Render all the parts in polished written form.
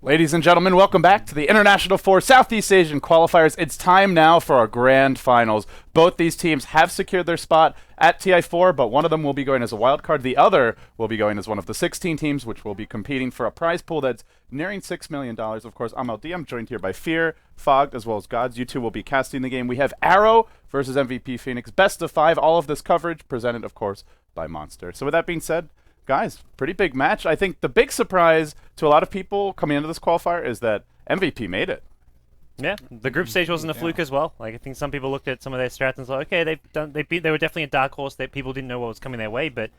Ladies and gentlemen, welcome back to the International 4 Southeast Asian Qualifiers. It's time now for our grand finals. Both these teams have secured their spot at TI4, but one of them will be going as a wild card. The other will be going as one of the 16 teams, which will be competing for a prize pool that's nearing $6 million. Of course, I'm LD. I'm joined here by Fear, Fogged, as well as Gods. You two will be casting the game. We have Arrow versus MVP Phoenix. Best of 5. All of this coverage presented, of course, by Monster. So with that being said, guys, pretty big match. I think the big surprise to a lot of people coming into this qualifier is that MVP made it. Yeah, the group stage wasn't a fluke as well. Like I think some people looked at some of their strats and thought, okay, they were definitely a dark horse that people didn't know what was coming their way, but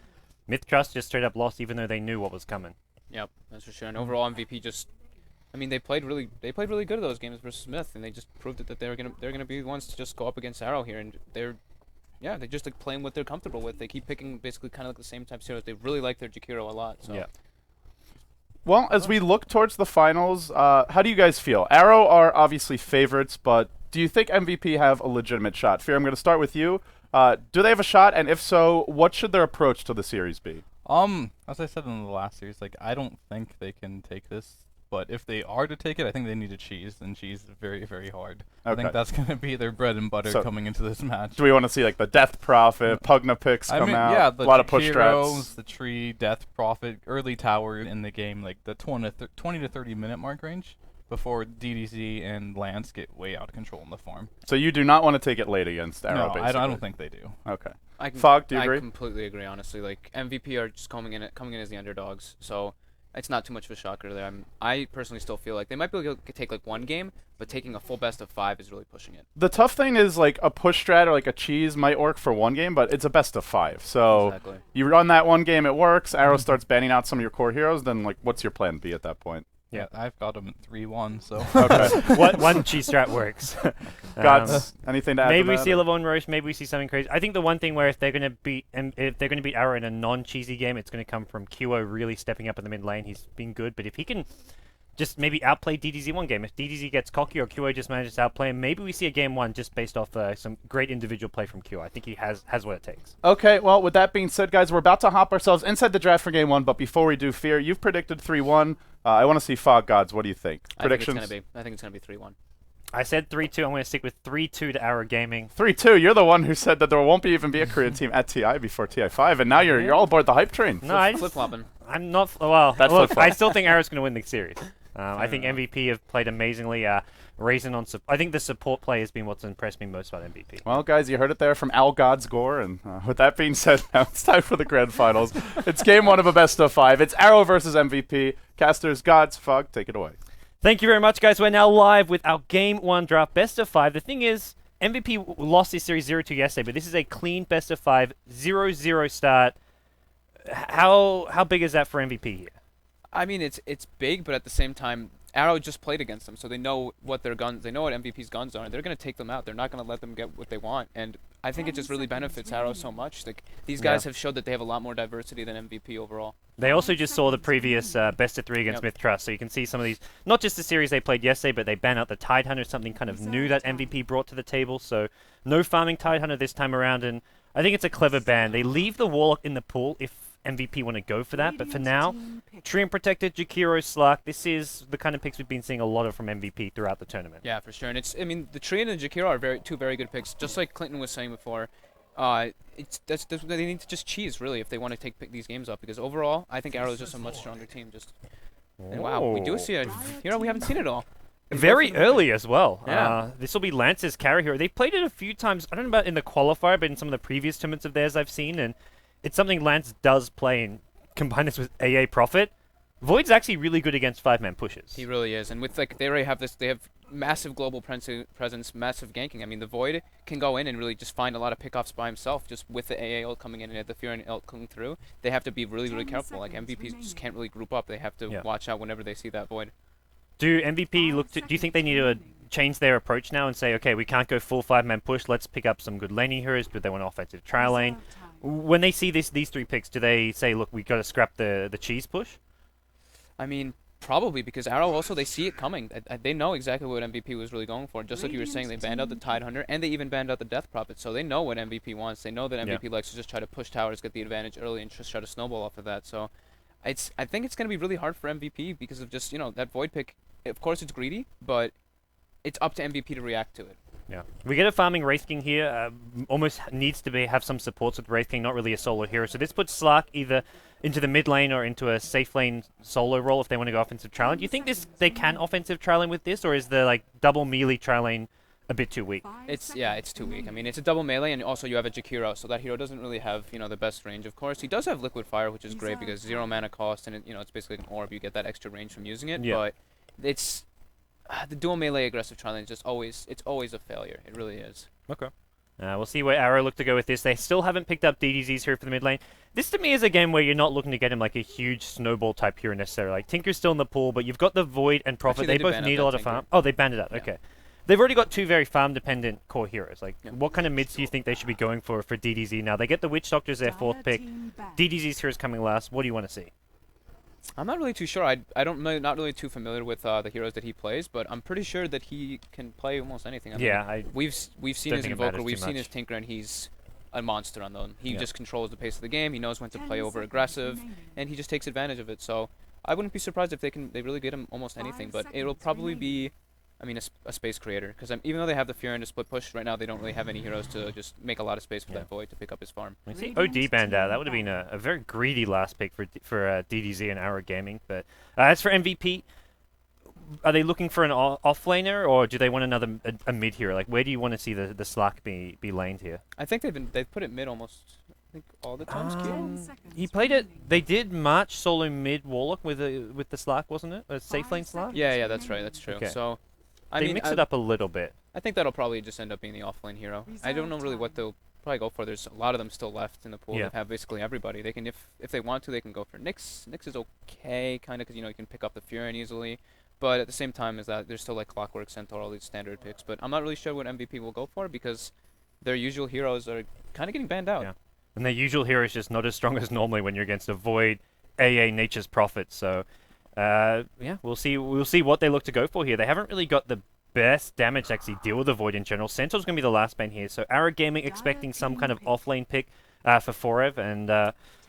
Myth Trust just straight up lost even though they knew what was coming. Yep, that's for sure. And overall MVP just, I mean, they played really good at those games versus Myth, and they just proved it that they're gonna be the ones to just go up against Arrow here, and they're just like playing what they're comfortable with. They keep picking basically kind of like the same types of heroes. They really like their Jakiro a lot. So. Yeah. Well, as we look towards the finals, how do you guys feel? Arrow are obviously favorites, but do you think MVP have a legitimate shot? Fear, I'm going to start with you. Do they have a shot? And if so, what should their approach to the series be? As I said in the last series, like I don't think they can take this. But if they are to take it, I think they need to cheese, and cheese is very, very hard. Okay. I think that's going to be their bread and butter coming into this match. Do we want to see like the Death Prophet, Pugna picks come out? Yeah, a lot of push Jakiros, strats. the tree, Death Prophet, early tower in the game, like the 20 to 30 minute mark range before DDZ and Lance get way out of control in the farm. So you do not want to take it late against Arrow, No, basically? I don't think they do. Okay. Fog, do you agree? I completely agree, honestly. Like MVP are just coming in as the underdogs, so it's not too much of a shocker there. I personally still feel like they might be able to take like one game, but taking a full best of 5 is really pushing it. The tough thing is like a push strat or like a cheese might work for one game, but it's a best of 5. So Exactly. you run that one game, it works. Arrow starts banning out some of your core heroes. Then like, what's your plan B at that point? Yeah, I've got them at 3-1, so. Okay. One cheese strat works. Gods, anything to add? Maybe to we that, see a or? Levon Roche. Maybe we see something crazy. I think the one thing where if they're going to beat Arrow in a non-cheesy game, it's going to come from QO really stepping up in the mid lane. He's been good, but if he can just maybe outplay DDZ one game, if DDZ gets cocky or QO just manages to outplay him, maybe we see a game 1 just based off some great individual play from QO. I think he has what it takes. Okay, well, with that being said, guys, we're about to hop ourselves inside the draft for game 1, but before we do, Fear, you've predicted 3-1. I want to see Fog Gods. What do you think? Predictions? I think it's gonna be 3-1. I said 3-2. I'm going to stick with 3-2 to Arrow Gaming. 3-2. You're the one who said that there won't even be a Korean team at TI before TI5, and now you're all aboard the hype train. No, I Flip flopping. I'm not. Well, That's look, flip-flop. I still think Arrow's going to win the series. I think MVP have played amazingly. Raisin on. I think the support play has been what's impressed me most about MVP. Well, guys, you heard it there from Al God's Gore, and with that being said, now it's time for the grand finals. It's game 1 of a best of 5. It's Arrow versus MVP. Casters, Gods, Fog, take it away. Thank you very much, guys. We're now live with our Game 1 draft best of 5. The thing is, MVP lost this series 0-2 yesterday, but this is a clean best of 5, 0-0 start. How big is that for MVP here? I mean, it's big, but at the same time, Arrow just played against them, so they know what their guns. They know what MVP's guns are, and they're gonna take them out. They're not gonna let them get what they want, and I think it just really benefits Arrow so much. Like these guys have showed that they have a lot more diversity than MVP overall. They also just saw the previous best of 3 against Myth Trust, so you can see some of these, not just the series they played yesterday, but they ban out the Tidehunter, something kind of new that MVP brought to the table. So no farming Tidehunter this time around, and I think it's a clever ban. They leave the Warlock in the pool if MVP want to go for that, but for now, Tree and Protector, Jakiro, Slark, this is the kind of picks we've been seeing a lot of from MVP throughout the tournament. Yeah, for sure. And I mean, the Tree and the Jakiro are two very good picks. Just like Clinton was saying before, they need to just cheese really if they want to pick these games up, because overall, I think Arrow is just a much stronger team. And wow, we do see a hero we haven't seen at all. Very early as well. Yeah. This will be Lance's carry hero. They've played it a few times. I don't know about in the qualifier, but in some of the previous tournaments of theirs I've seen, and it's something Lance does play, and combine this with AA Prophet. Void's actually really good against 5-man pushes. He really is, and with like they already have this, they have massive global presence, massive ganking. I mean, the Void can go in and really just find a lot of pickoffs by himself, just with the AA ult coming in and the Fear and ult coming through. They have to be really, really careful. Like MVPs just can't really group up. They have to watch out whenever they see that Void. Do MVP do you think they need to change their approach now and say, okay, we can't go full 5-man push, let's pick up some good laning heroes? Do they want offensive trial lane? When they see these 3 picks, do they say, look, we got to scrap the cheese push? I mean, probably, because Arrow also, they see it coming. They know exactly what MVP was really going for. Just like you were saying, they banned out the Tidehunter, and they even banned out the Death Prophet, so they know what MVP wants. They know that MVP likes to just try to push towers, get the advantage early, and just try to snowball off of that. So I think it's going to be really hard for MVP because of just, that Void pick. Of course, it's greedy, but it's up to MVP to react to it. Yeah, we get a farming Wraith King here. Almost needs to have some supports with Wraith King, not really a solo hero. So this puts Slark either into the mid lane or into a safe lane solo role if they want to go offensive trial. Do you think they can offensive trialing with this, or is the like double melee trial lane a bit too weak? It's too weak. I mean, it's a double melee, and also you have a Jakiro, so that hero doesn't really have the best range. Of course, he does have Liquid Fire, which is great because 0 mana cost, and it's basically an orb. You get that extra range from using it. Yeah. But it's the dual melee aggressive trialing is just always a failure. It really is. Okay. We'll see where Arrow look to go with this. They still haven't picked up DDZs here for the mid lane. This to me is a game where you're not looking to get him like a huge snowball type hero necessarily. Like Tinker's still in the pool, but you've got the Void and Prophet. Actually, they both need a lot of farm. Oh, they banned it out. Yeah. Okay. They've already got two very farm-dependent core heroes. Like, what kind of mids do you think they should be going for DDZ now? They get the Witch Doctor as their 4th pick. DDZ's heroes coming last. What do you want to see? I'm not really too sure. I don't know, not really too familiar with the heroes that he plays, but I'm pretty sure that he can play almost anything. I mean, we've seen his Invoker, we've seen his Tinker, and he's a monster on them. He just controls the pace of the game. He knows when to play over aggressive, and he just takes advantage of it. So I wouldn't be surprised if they really get him almost anything, but it'll probably be, I mean, a space creator, because even though they have the Fury and a split push, right now they don't really have any heroes to just make a lot of space for that Void to pick up his farm. I see OD banned out. That would have been a very greedy last pick for DDZ and Arrow Gaming. But as for MVP, are they looking for an offlaner, or do they want another a mid hero? Like, where do you want to see the Slack be laned here? I think they've put it mid almost, I think, all the times. He played it. They did March solo mid Warlock with the Slack, wasn't it? A safe lane Slack. Yeah, that's right. That's true. Okay. So. They mix it up a little bit. I think that'll probably just end up being the offlane hero. I don't know really what they'll probably go for. There's a lot of them still left in the pool. Yeah. They have basically everybody. They can, if they want to, they can go for Nyx. Nyx is okay, kind of, because you can pick up the Furin easily. But at the same time, is that there's still like Clockwork, Centaur, all these standard picks. But I'm not really sure what MVP will go for because their usual heroes are kind of getting banned out. Yeah. And their usual hero is just not as strong as normally when you're against a Void, AA, Nature's Prophet. So, yeah, we'll see what they look to go for here. They haven't really got the best damage to actually deal with the Void in general. Centaur's going to be the last ban here. So Arrow Gaming expecting some kind of offlane pick for Forev. And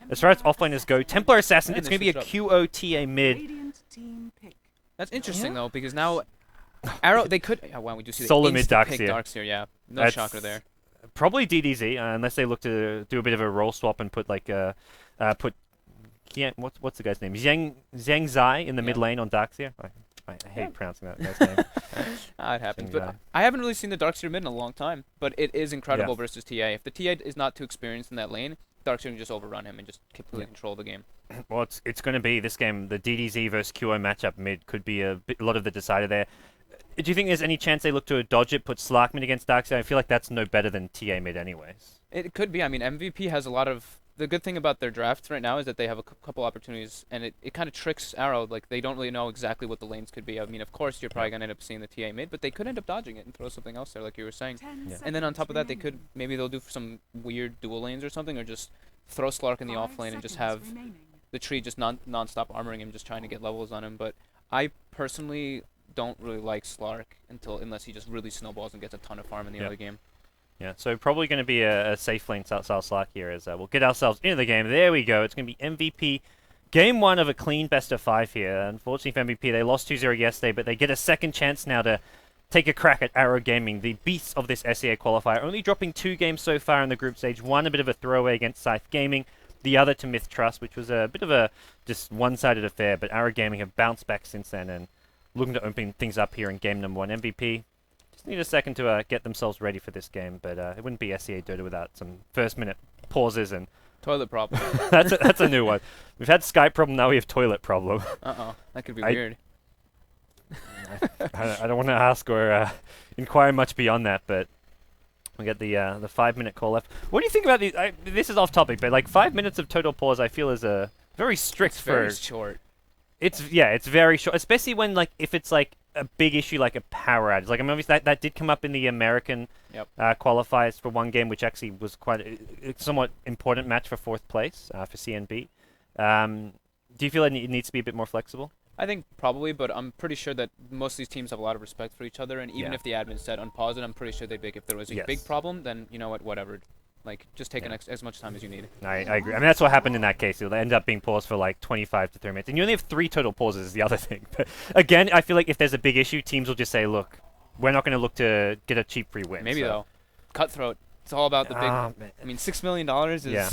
as far as offlaners go, Templar Assassin, it's going to be a QOTA mid. That's interesting, though, because now Arrow, they could... Oh, wow, we do see Solo the mid pick Darkseer. Darkseer, yeah. No shocker there. Probably DDZ, unless they look to do a bit of a role swap and put like what's the guy's name? Zhang Zai in the mid lane on Darkseer. I hate pronouncing that guy's name. It happens, but I haven't really seen the Darkseer mid in a long time, but it is incredible versus TA. If the TA is not too experienced in that lane, Darkseer can just overrun him and just completely control the game. Well, it's going to be this game, the DDZ versus QO matchup mid could be a lot of the decider there. Do you think there's any chance they look to dodge it, put Slark mid against Darkseer? I feel like that's no better than TA mid anyways. It could be. I mean, MVP has a lot of... The good thing about their drafts right now is that they have a couple opportunities, and it kind of tricks Arrow. Like, they don't really know exactly what the lanes could be. I mean, of course, you're probably going to end up seeing the TA mid, but they could end up dodging it and throw something else there, like you were saying. And then on top of that, maybe they'll do some weird dual lanes or something, or just throw Slark in the off lane and just have the tree just non-stop armoring him, just trying to get levels on him. But I personally don't really like Slark unless he just really snowballs and gets a ton of farm in the early game. Yeah, so probably going to be a safe lane style Slark here as we'll get ourselves into the game. There we go. It's going to be MVP. Game 1 of a clean best of 5 here. Unfortunately for MVP, they lost 2-0 yesterday, but they get a second chance now to take a crack at Arrow Gaming, the beasts of this SEA qualifier. Only dropping 2 games so far in the group stage. One a bit of a throwaway against Scythe Gaming, the other to Myth Trust, which was a bit of a just one-sided affair, but Arrow Gaming have bounced back since then and looking to open things up here in game number 1. MVP just need a second to get themselves ready for this game, but it wouldn't be SEA Dota without some first-minute pauses and... Toilet problem. that's a new one. We've had Skype problem, now we have toilet problem. Uh-oh, that could be weird. I don't want to ask or inquire much beyond that, but we get the 5-minute call left. What do you think about these? This is off topic, but like 5 minutes of total pause, I feel is a very strict. It's very short. It's very short, especially when if it's like a big issue like a power outage. Like I mean, obviously that did come up in the American qualifiers for one game, which actually was quite a somewhat important match for 4th place for CNB. Do you feel like it needs to be a bit more flexible? I think probably, but I'm pretty sure that most of these teams have a lot of respect for each other, and even if the admin said unpause it, I'm pretty sure they'd be like, if there was a big problem, then you know what, whatever. Like, just take as much time as you need. I agree. I mean, that's what happened in that case. It'll end up being paused for like 25 to 30 minutes. And you only have 3 total pauses is the other thing. But again, I feel like if there's a big issue, teams will just say, look, we're not going to look to get a cheap free win. Maybe, though. Cutthroat. It's all about the big... I mean, $6 million is... Yeah.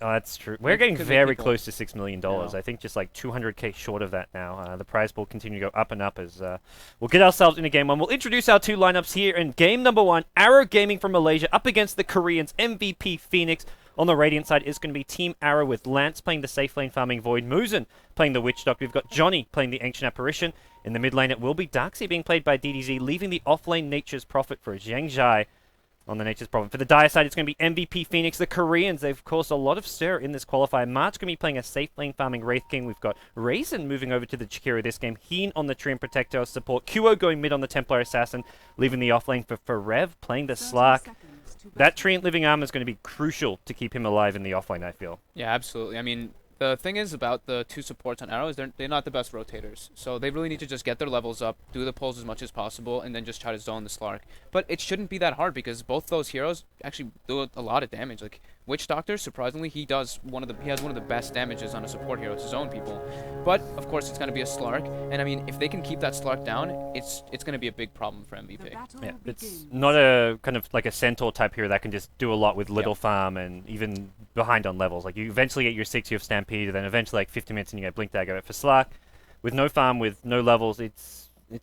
Oh, that's true. We're getting could make very people- close to $6 million. Yeah. I think just like 200K short of that now. The prize will continue to go up and up as we'll get ourselves into game 1. We'll introduce our 2 lineups here in game number 1. Arrow Gaming from Malaysia up against the Koreans, MVP Phoenix. On the Radiant side is going to be Team Arrow with Lance playing the safe lane farming Void, Muzen playing the Witch Doctor. We've got Johnny playing the Ancient Apparition. In the mid lane it will be Darkseid being played by DDZ, leaving the off lane Nature's Prophet for Zhang Zhai on the Nature's Prophet. For the Dire side, it's going to be MVP Phoenix. The Koreans, they've caused a lot of stir in this qualifier. March going to be playing a safe lane farming Wraith King. We've got Raisin moving over to the Chikira this game. Heen on the Treant Protector as support. Kuo going mid on the Templar Assassin, leaving the off lane for Rev playing the Slark. That Treant Living Armor is going to be crucial to keep him alive in the off lane, I feel. Yeah, absolutely. I mean, the thing is about the 2 supports on Arrow is they're not the best rotators. So they really need to just get their levels up, do the pulls as much as possible, and then just try to zone the Slark. But it shouldn't be that hard because both those heroes actually do a lot of damage. Like, Witch Doctor, surprisingly, he has one of the best damages on a support hero to zone people. But, of course, it's going to be a Slark. And, I mean, if they can keep that Slark down, it's going to be a big problem for MVP. Yeah, it's not a kind of like a Centaur type hero that can just do a lot with little farm and even behind on levels. Like you eventually get your 6, you have Stampede, and then eventually like 50 minutes and you get Blink Dagger. For Slark, with no farm, with no levels, it's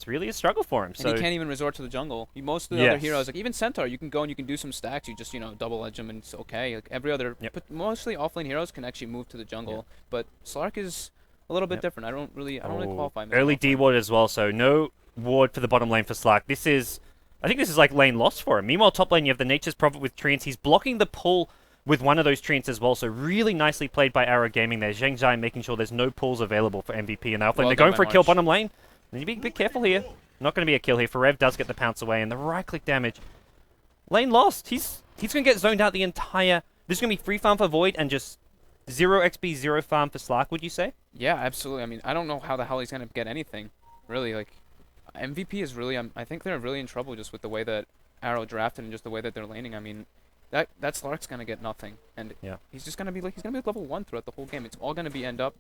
really a struggle for him. And So he can't even resort to the jungle. Most of the other heroes, like even Centaur, you can go and you can do some stacks. You just, double edge them and it's okay. Like every other, but mostly offlane heroes can actually move to the jungle. But Slark is a little bit different. I don't really qualify him. Early D ward as well, so no ward for the bottom lane for Slark. I think this is like lane lost for him. Meanwhile, top lane, you have the Nature's Prophet with Treants. He's blocking the pull with one of those Treants as well, so really nicely played by Arrow Gaming there. Zheng Zhai making sure there's no pulls available for MVP in the offlane. Well They're done going by for a kill March. bottom lane. Need to be a bit careful here. Not going to be a kill here. Forev does get the pounce away, and the right-click damage. Lane lost. He's going to get zoned out the entire... This is going to be free farm for Void and just 0 XP, 0 farm for Slark, would you say? Yeah, absolutely. I mean, I don't know how the hell he's going to get anything. Really, like, MVP is really... I think they're really in trouble just with the way that Arrow drafted and just the way that they're laning. I mean, that Slark's going to get nothing. And he's just going to be like... He's going to be level 1 throughout the whole game. It's all going to be end up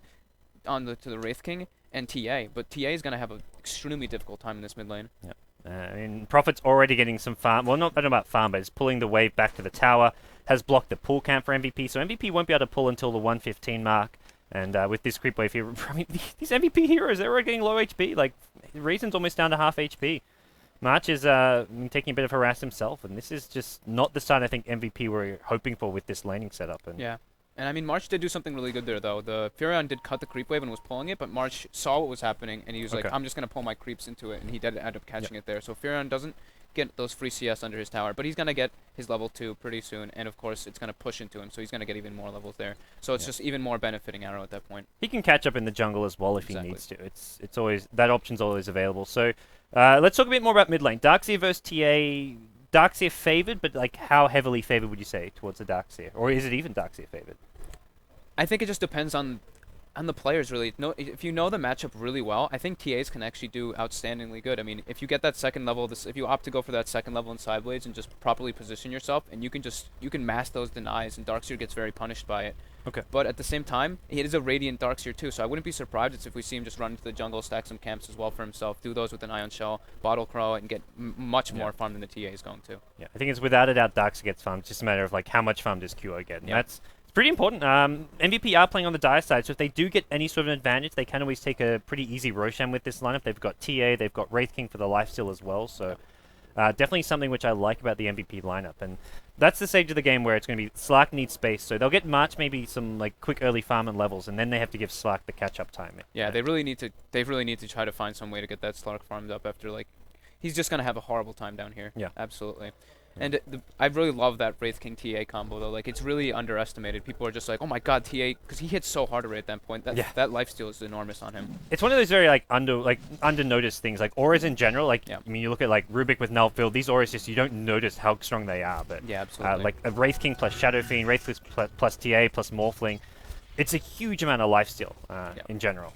to the Wraith King and TA, but TA is going to have an extremely difficult time in this mid lane. Yeah. And Prophet's already getting some farm. Well, not about farm, but it's pulling the wave back to the tower. Has blocked the pull camp for MVP, so MVP won't be able to pull until the 115 mark. And with this creep wave here, I mean, these MVP heroes, they're already getting low HP. Like, Reason's almost down to half HP. March is taking a bit of harass himself, and this is just not the start I think MVP were hoping for with this laning setup. And Yeah. And I mean, March did do something really good there, though. The Furion did cut the creep wave and was pulling it, but March saw what was happening, and he was like, I'm just going to pull my creeps into it, and he did end up catching it there. So Furion doesn't get those free CS under his tower, but he's going to get his level 2 pretty soon, and of course, it's going to push into him, so he's going to get even more levels there. So it's just even more benefiting Arrow at that point. he can catch up in the jungle as well if he needs to. It's always... That option's always available. So let's talk a bit more about mid lane. Darkseer versus TA... Darkseer favored, but like how heavily favored would you say towards the Darkseer? Or is it even Darkseer favored? I think it just depends on the players, really. No, if you know the matchup really well, I think TAs can actually do outstandingly good. I mean, if you get that second level, if you opt to go for that second level in Sideblades and just properly position yourself, and you can mask those denies, and Darkseer gets very punished by it. Okay. But at the same time, it is a Radiant Darkseer too, so I wouldn't be surprised if we see him just run into the jungle, stack some camps as well for himself, do those with an Ion Shell, Bottle Crow, and get much more farm than the TA is going to. Yeah, I think it's without a doubt Darkseer gets farmed. It's just a matter of like how much farm does QO get, and that's pretty important. MVP are playing on the Dire side, so if they do get any sort of advantage, they can always take a pretty easy Roshan with this lineup. They've got TA, they've got Wraith King for the lifesteal as well, so definitely something which I like about the MVP lineup. And that's the stage of the game where it's going to be Slark needs space, so they'll get March maybe some like quick early farm and levels, and then they have to give Slark the catch-up time. Yeah, they really need to try to find some way to get that Slark farmed up after like he's just going to have a horrible time down here. Yeah. Absolutely. And I really love that Wraith King TA combo though. Like it's really underestimated. People are just like, oh my god, TA, because he hits so hard at that point. That lifesteal is enormous on him. It's one of those very like under noticed things. Like auras in general. Like I mean, you look at like Rubik with Nullfield. These auras just you don't notice how strong they are. But yeah, absolutely. like a Wraith King plus Shadow Fiend, Wraith plus TA plus Morphling. It's a huge amount of lifesteal in general.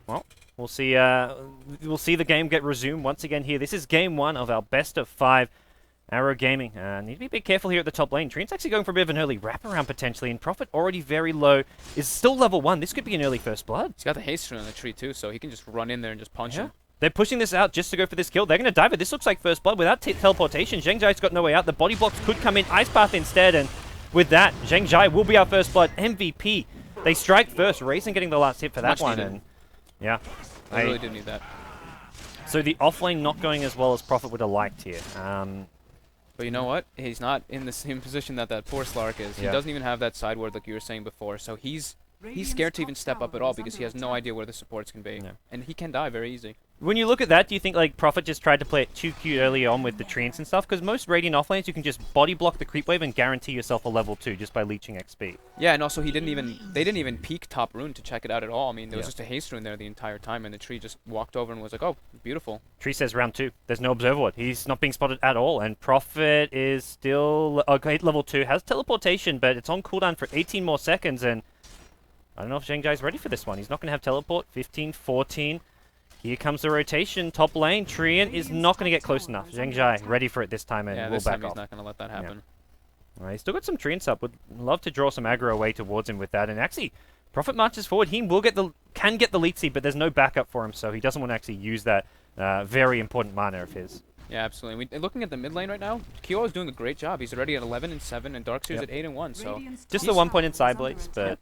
Well, we'll see. We'll see the game get resumed once again here. This is game 1 of our best of 5 Arrow Gaming need to be a bit careful here at the top lane. Treant's actually going for a bit of an early wraparound potentially, and Prophet already very low is still level 1. This could be an early first blood. He's got the haste rune on the tree too, so he can just run in there and just punch him. They're pushing this out just to go for this kill. They're going to dive it. This looks like first blood without teleportation. Zheng Jai's got no way out. The body blocks could come in. Ice Path instead, and with that, Zheng Jai will be our first blood MVP. They strike first. Raisin getting the last hit for that one. Needed. And yeah. I really do need that. So the offlane not going as well as Prophet would have liked here. But you know what? He's not in the same position that poor Slark is. He doesn't even have that side ward like you were saying before. So he's scared to even step up at all because he has no idea where the supports can be. And he can die very easy. When you look at that, do you think like Prophet just tried to play it too cute early on with the treants and stuff? Because most Radiant offlanes, you can just body block the creep wave and guarantee yourself a level 2 just by leeching XP. Yeah, and also they didn't even peek top rune to check it out at all. I mean, there was just a haste rune there the entire time, and the tree just walked over and was like, oh, beautiful. Tree says round 2. There's no observer ward. He's not being spotted at all, and Prophet is still level 2, has teleportation, but it's on cooldown for 18 more seconds, and I don't know if Zheng Jai's ready for this one. He's not going to have teleport. 15, 14. Here comes the rotation. Top lane. Treant is not going to get close enough. Zheng Jai ready for it this time, and yeah, we'll this back time he's off. not going to let that happen. All right, he's still got some Treants up. Would love to draw some aggro away towards him with that. And actually, Prophet marches forward. He will can get the lead seed, but there's no backup for him, so he doesn't want to actually use that very important mana of his. Yeah, absolutely. Looking at the mid lane right now, Kyo is doing a great job. He's already at 11 and 7, and Darkseer's at 8 and 1. So just the 1 point in side blades, but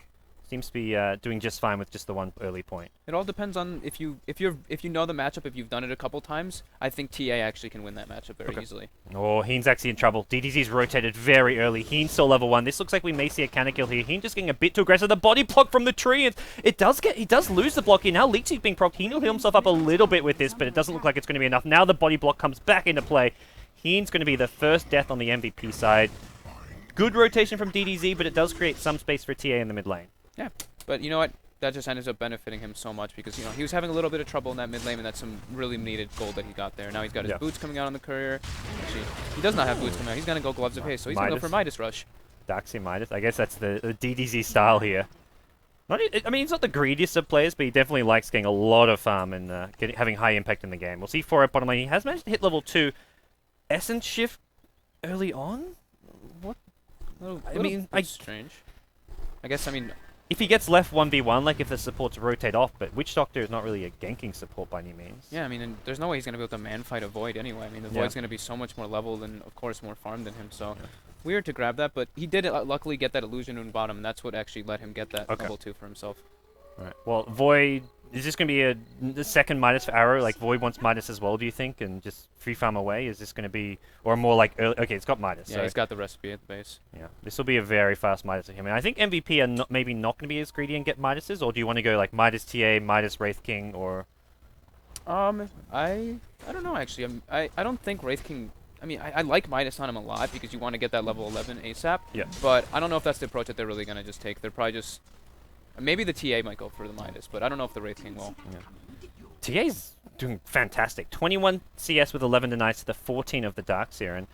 seems to be doing just fine with just the 1 early point. It all depends on if you know the matchup. If you've done it a couple times, I think TA actually can win that matchup very easily. Oh, Heen's actually in trouble. DDZ's rotated very early. Heen's still level 1. This looks like we may see a cannon kill here. Heen just getting a bit too aggressive. The body block from the tree, and he does lose the block here. Now Leechy's being procced. Heen will heal himself up a little bit with this, but it doesn't look like it's going to be enough. Now the body block comes back into play. Heen's going to be the first death on the MVP side. Good rotation from DDZ, but it does create some space for TA in the mid lane. Yeah, but you know what? That just ends up benefiting him so much because, you know, he was having a little bit of trouble in that mid lane, and that's some really needed gold that he got there. Now he's got his boots coming out on the courier. Actually, he does not have boots coming out. He's going to go gloves of haste, so he's going to go for Midas Rush. Darkseer Midas. I guess that's the DDZ style here. I mean, he's not the greediest of players, but he definitely likes getting a lot of farm and having high impact in the game. We'll see 4 at bottom lane. He has managed to hit level 2. Essence shift early on? What? I mean, strange. I guess, I mean, if he gets left 1v1, like if the supports rotate off, but Witch Doctor is not really a ganking support by any means. Yeah, I mean, and there's no way he's going to be able to man-fight a Void anyway. I mean, the Void's going to be so much more leveled and, of course, more farmed than him, so weird to grab that, but he did luckily get that illusion rune bottom, and that's what actually let him get that level 2 for himself. Right. Well, Void, is this going to be the second Midas for Arrow? Like, Void wants Midas as well, do you think? And just free farm away? Is this going to be, or more like, early, okay, it's got Midas. Yeah, so he's got the recipe at the base. Yeah, this will be a very fast Midas for him. And I think MVP are maybe not going to be as greedy and get Midases, or do you want to go like Midas TA, Midas Wraith King, or? I don't know, actually. I don't think Wraith King... I mean, I like Midas on him a lot because you want to get that level 11 ASAP. Yeah. But I don't know if that's the approach that they're really going to just take. They're probably just... Maybe the TA might go for the Midas, but I don't know if the Wraith King will. Yeah. TA's doing fantastic. 21 CS with 11 denies to the 14 of the Darkseer, and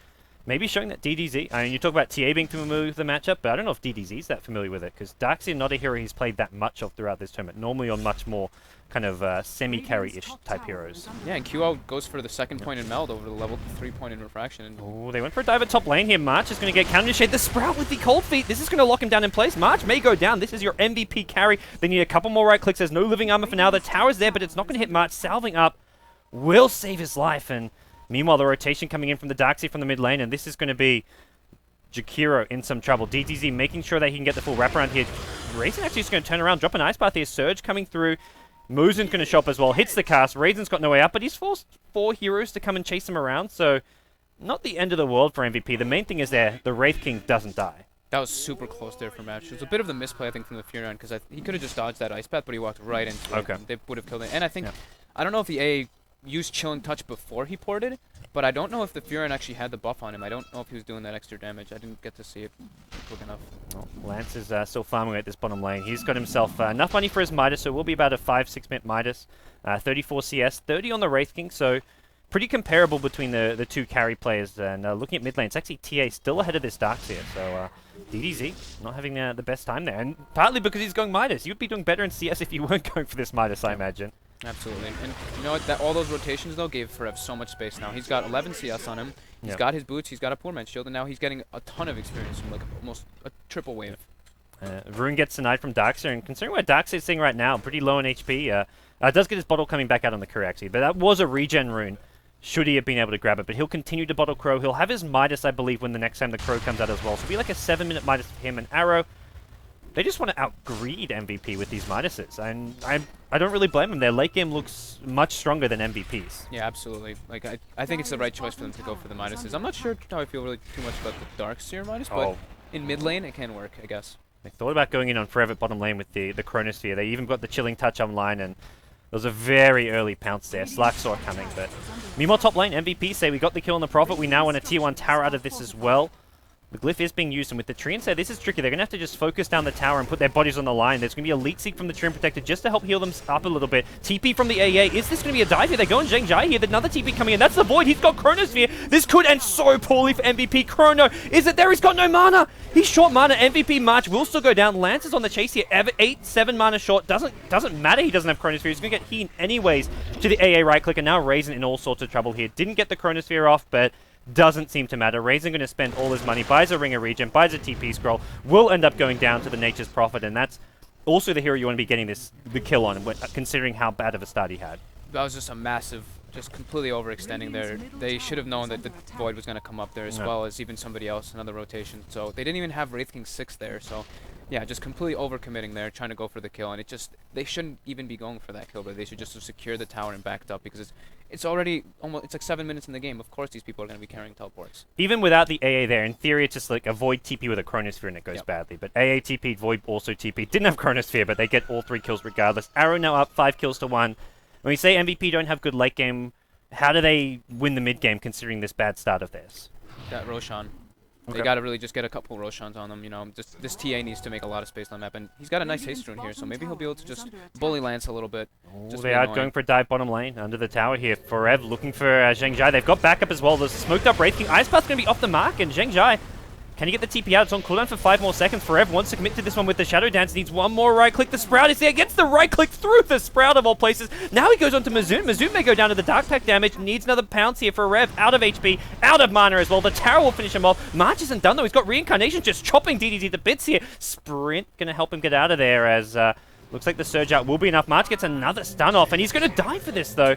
maybe showing that DDZ... I mean, you talk about TA being familiar with the matchup, but I don't know if DDZ's that familiar with it, because Darkseer not a hero he's played that much of throughout this tournament, normally on much more kind of semi-carry-ish type heroes. Yeah, and QO goes for the second point in Meld over the level 3 point in Refraction. Oh, they went for a dive at top lane here. March is going to get counter shade. The Sprout with the cold feet. This is going to lock him down in place. March may go down. This is your MVP carry. They need a couple more right clicks. There's no living armor for now. The tower's there, but it's not going to hit March. Salving up will save his life. And meanwhile, the rotation coming in from the Darkseer from the mid lane, and this is going to be Jakiro in some trouble. DTZ making sure that he can get the full wraparound here. Raisin actually just going to turn around, drop an Ice Path here. Surge coming through. Muzin's going to show up as well. Hits the cast. Raisin's got no way out, but he's forced 4 heroes to come and chase him around, so not the end of the world for MVP. The main thing is there, the Wraith King doesn't die. That was super close there for Match. It was a bit of the misplay, I think, from the Furion, because he could have just dodged that Ice Path, but he walked right into it. And they would have killed it. And I think, I don't know if the A used Chilling Touch before he ported, but I don't know if the Furion actually had the buff on him. I don't know if he was doing that extra damage. I didn't get to see it quick enough. Well, Lance is still farming at this bottom lane. He's got himself enough money for his Midas, so it will be about a 5-6 minute Midas. 34 CS, 30 on the Wraith King, so pretty comparable between the two carry players. And looking at mid lane, it's actually TA still ahead of this Darkseer, so DDZ not having the best time there. And partly because he's going Midas. You'd be doing better in CS if you weren't going for this Midas, I imagine. Absolutely. And you know what? All those rotations, though, gave Forev so much space now. He's got 11 CS on him. He's got his boots. He's got a poor man's shield. And now he's getting a ton of experience from, like, almost a triple wave. Rune gets denied from Darkseer, and considering where Darkseer's sitting right now, pretty low on HP, does get his bottle coming back out on the crew, actually. But that was a regen rune, should he have been able to grab it. But he'll continue to bottle Crow. He'll have his Midas, I believe, when the next time the Crow comes out as well. So it'll be like a 7-minute Midas for him and Arrow. They just want to out-greed MVP with these Midases, and I don't really blame them. Their late game looks much stronger than MVP's. Yeah, absolutely. Like I think it's the right choice for them to go for the Midases. I'm not sure how I feel really too much about the Darkseer Midas, but in mid lane it can work, I guess. They thought about going in on Forever bottom lane with the Chronosphere. They even got the Chilling Touch online, and there was a very early pounce there. Slack saw it coming, but meanwhile top lane, MVP say we got the kill on the Prophet. We now want a tier 1 tower out of this as well. The glyph is being used, and with the Treant say this is tricky. They're going to have to just focus down the tower and put their bodies on the line. There's going to be a Leech Seek from the Treant Protector just to help heal them up a little bit. TP from the AA. Is this going to be a dive here? They're going Zheng here. Another TP coming in. That's the Void. He's got Chronosphere. This could end so poorly for MVP. Chrono, is it there? He's got no mana. He's short mana. MVP March will still go down. Lance is on the chase here. 8-7 mana short. Doesn't matter. He doesn't have Chronosphere. He's going to get heat anyways to the AA right click, and now Raisin in all sorts of trouble here. Didn't get the Chronosphere off, but doesn't seem to matter. Raisin going to spend all his money, buys a Ring of Regen, buys a TP scroll, will end up going down to the Nature's Prophet, and that's also the hero you want to be getting the kill on, considering how bad of a start he had. That was just a massive, just completely overextending there. They should have known that the Void was going to come up there as well as even somebody else, another rotation. So they didn't even have Wraith King 6 there, so yeah, just completely overcommitting there, trying to go for the kill, and it just, they shouldn't even be going for that kill, but they should just have secured the tower and backed up, because it's already almost, it's like 7 minutes in the game. Of course these people are going to be carrying teleports. Even without the AA there, in theory it's just like a Void TP with a Chronosphere and it goes badly, but AA TP, Void also TP, didn't have Chronosphere, but they get all 3 kills regardless. Arrow now up 5 kills to 1. When we say MVP don't have good late game, how do they win the mid game considering this bad start of theirs? That Roshan. Okay. They got to really just get a couple Roshans on them, you know. Just this TA needs to make a lot of space on the map, and he's got a nice haste rune here, so maybe he'll be able to just bully Lance a little bit. They are going for a dive bottom lane under the tower here. Forev looking for Zheng Jai. They've got backup as well. There's a smoked up Wraith King. Ice Path's going to be off the mark, and Zheng Jai, can he get the TP out? It's on cooldown for 5 more seconds. Forev wants to commit to this one with the Shadow Dance. Needs one more right click. The Sprout is there. Gets the right click through the Sprout of all places. Now he goes on to Mazoon. Mazoon may go down to the Dark Pack damage. Needs another pounce here for Rev. Out of HP, out of mana as well. The tower will finish him off. March isn't done though. He's got Reincarnation just chopping DDZ to bits here. Sprint going to help him get out of there as looks like the Surge out will be enough. March gets another stun off, and he's going to die for this though.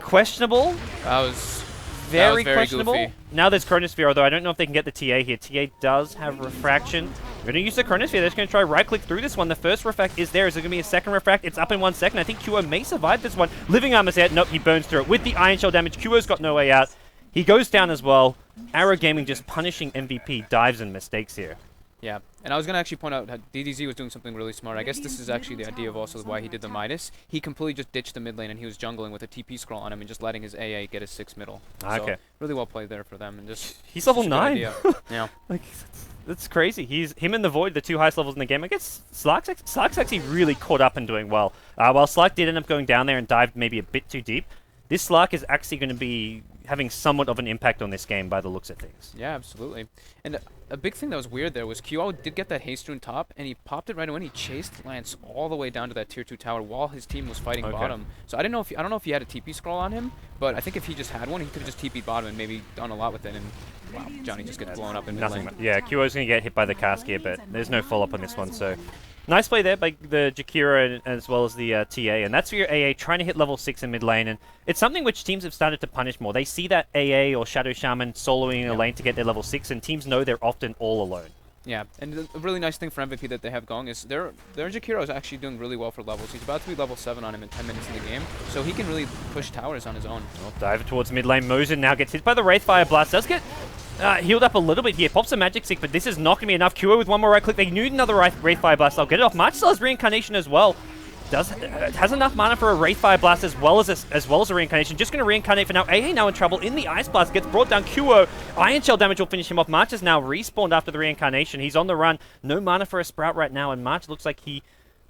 Questionable. That was very questionable. Goofy. Now there's Chronosphere, although I don't know if they can get the TA here. TA does have Refraction. We're going to use the Chronosphere. They're just going to try right-click through this one. The first Refract is there. Is there going to be a second Refract? It's up in 1 second. I think QO may survive this one. Living Armor's out. Nope, he burns through it. With the Iron Shell damage, QO's got no way out. He goes down as well. Arrow Gaming just punishing MVP. Dives and mistakes here. Yeah, and I was going to actually point out that DDZ was doing something really smart. I guess this is actually the idea of also why he did the Midas. He completely just ditched the mid lane and he was jungling with a TP scroll on him and just letting his AA get his 6 middle. Okay. So, really well played there for them. And just he's level just 9. Yeah. Like, that's crazy. He's him and the Void, the 2 highest levels in the game. I guess Slark's actually really caught up and doing well. While Slark did end up going down there and dived maybe a bit too deep, this Slark is actually going to be having somewhat of an impact on this game by the looks of things. Yeah, absolutely. And a big thing that was weird there was QO did get that haste rune top, and he popped it right away. And he chased Lance all the way down to that tier 2 tower while his team was fighting bottom. So I don't know if he had a TP scroll on him, but I think if he just had one, he could have just TP'd bottom and maybe done a lot with it. And wow, Johnny just gets blown up in mid lane. Yeah, QO's going to get hit by the cask here, but there's no follow-up on this one. So nice play there by the Jakiro as well as the TA, and that's for your AA trying to hit level 6 in mid lane, and it's something which teams have started to punish more. They see that AA or Shadow Shaman soloing a lane to get their level 6, and teams know they're often all alone. Yeah, and a really nice thing for MVP that they have going is their Jakiro is actually doing really well for levels. He's about to be level 7 on him in 10 minutes in the game, so he can really push towers on his own. Well, dive towards mid lane. Mosin now gets hit by the Wraithfire Blast. Does get healed up a little bit here. Pops a Magic Stick, but this is not going to be enough. QO with one more right click. They need another Wraithfire Blast. They'll get it off. March still has Reincarnation as well. Has enough mana for a Wraithfire Blast as well as a Reincarnation. Just going to reincarnate for now. AA now in trouble in the Ice Blast. Gets brought down. QO. Iron Shell damage will finish him off. March is now respawned after the Reincarnation. He's on the run. No mana for a Sprout right now, and March looks like he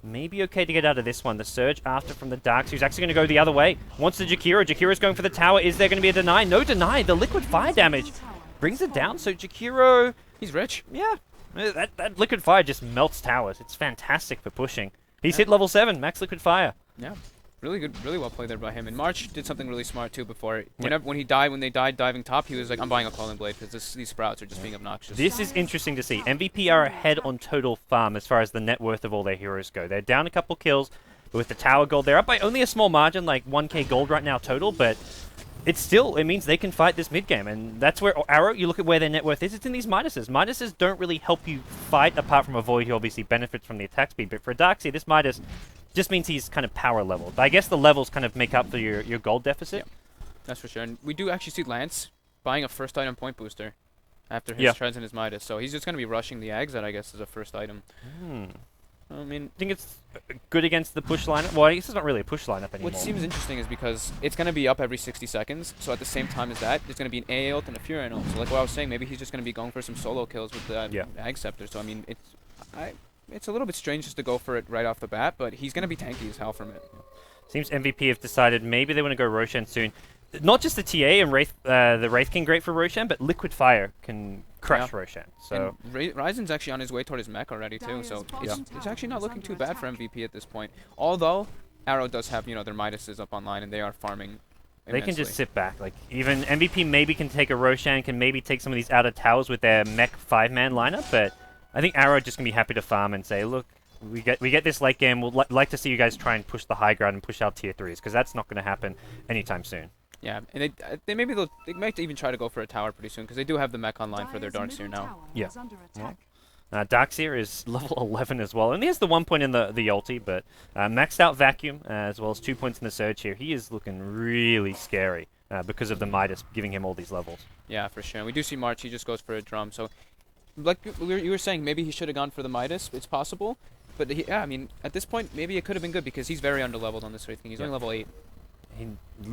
may be okay to get out of this one. The Surge after from the Darks, who's actually going to go the other way. Wants the Jakiro. Jakiro's going for the tower. Is there going to be a deny? No deny. The Liquid Fire damage brings it down, so Jakiro, he's rich. Yeah, that Liquid Fire just melts towers. It's fantastic for pushing. He's hit level 7, max Liquid Fire. Yeah. Really good, really well played there by him. And March did something really smart too before. When they died diving top, he was like, I'm buying a Calling Blade because these sprouts are just being obnoxious. This is interesting to see. MVP are ahead on total farm as far as the net worth of all their heroes go. They're down a couple kills, but with the tower gold, they're up by only a small margin, like 1k gold right now total, but it means they can fight this mid game, and that's where Arrow, you look at where their net worth is, it's in these Midases. Midases don't really help you fight apart from a Void who obviously benefits from the attack speed, but for Darkseer, this Midas just means he's kind of power leveled. But I guess the levels kind of make up for your gold deficit. Yeah, that's for sure. And we do actually see Lance buying a first item point booster after his treads and his Midas, so he's just going to be rushing the Ags that I guess is a first item. I mean, I think it's good against the push lineup. Well, I guess it's not really a push lineup anymore. What seems interesting is because it's going to be up every 60 seconds, so at the same time as that, there's going to be an AA ult and a Fury ult. So like what I was saying, maybe he's just going to be going for some solo kills with the Ag Scepter. So I mean, it's a little bit strange just to go for it right off the bat, but he's going to be tanky as hell from it. Seems MVP have decided maybe they want to go Roshan soon. Not just the TA and the Wraith King great for Roshan, but Liquid Fire can crush Roshan. So Ryzen's actually on his way toward his mech already too, so it's actually not looking too bad for MVP at this point. Although Arrow does have their Midases up online and they are farming. They can just sit back. Like even MVP maybe can take a Roshan, can maybe take some of these outer towers with their mech 5-man lineup, but I think Arrow just gonna be happy to farm and say, look, we get this late game. We'll like to see you guys try and push the high ground and push out tier 3s because that's not going to happen anytime soon. Yeah, and they might even try to go for a tower pretty soon because they do have the mech online for their Darkseer now. Yeah. Darkseer is level 11 as well, and he has the 1 point in the ulti, but maxed out Vacuum as well as 2 points in the Surge here. He is looking really scary because of the Midas giving him all these levels. Yeah, for sure. And we do see March, he just goes for a drum. So, like you were saying, maybe he should have gone for the Midas. It's possible. But yeah, I mean, at this point, maybe it could have been good because he's very underleveled on this Wraith King. He's only level 8.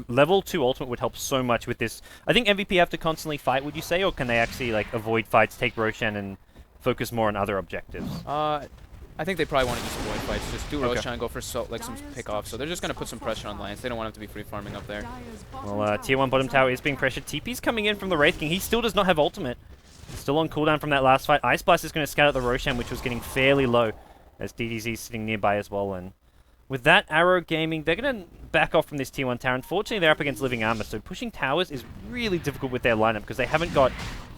Level 2 ultimate would help so much with this. I think MVP have to constantly fight, would you say, or can they actually like avoid fights, take Roshan, and focus more on other objectives? I think they probably want to just avoid fights. Just do Roshan, go for some pick-offs. So they're just going to put some pressure on Lance. They don't want him to be free-farming up there. Well, Tier 1 bottom tower is being pressured. TP's coming in from the Wraith King. He still does not have ultimate. Still on cooldown from that last fight. Ice Blast is going to scout out the Roshan, which was getting fairly low, as DDZ is sitting nearby as well. And with that, Arrow Gaming, they're going to back off from this Tier 1 tower. Unfortunately, they're up against Living Armor, so pushing towers is really difficult with their lineup because they haven't got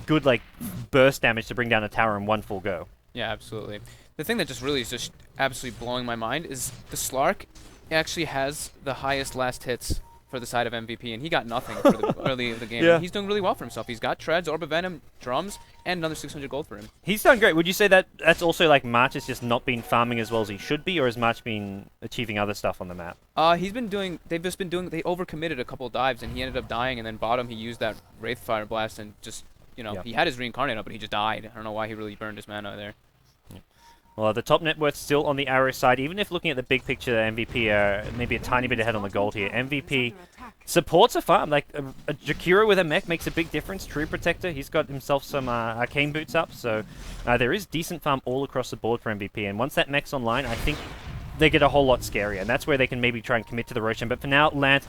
good like burst damage to bring down a tower in one full go. Yeah, absolutely. The thing that just really is just absolutely blowing my mind is the Slark actually has the highest last hits for the side of MVP, and he got nothing for the early of the game. Yeah. He's doing really well for himself. He's got treads, Orb of Venom, drums, and another 600 gold for him. He's done great. Would you say that that's also like March has just not been farming as well as he should be, or has March been achieving other stuff on the map? They overcommitted a couple dives, and he ended up dying, and then bottom he used that Wraith Fire Blast and just, he had his Reincarnate up, but he just died. I don't know why he really burned his mana there. Well, the top net worth still on the Arrow side, even if looking at the big picture, MVP are maybe a tiny bit ahead on the gold here. MVP supports a farm. Like, a Jakiro with a mech makes a big difference. True Protector, he's got himself some Arcane Boots up, so there is decent farm all across the board for MVP. And once that mech's online, I think they get a whole lot scarier, and that's where they can maybe try and commit to the Roshan. But for now, Lance,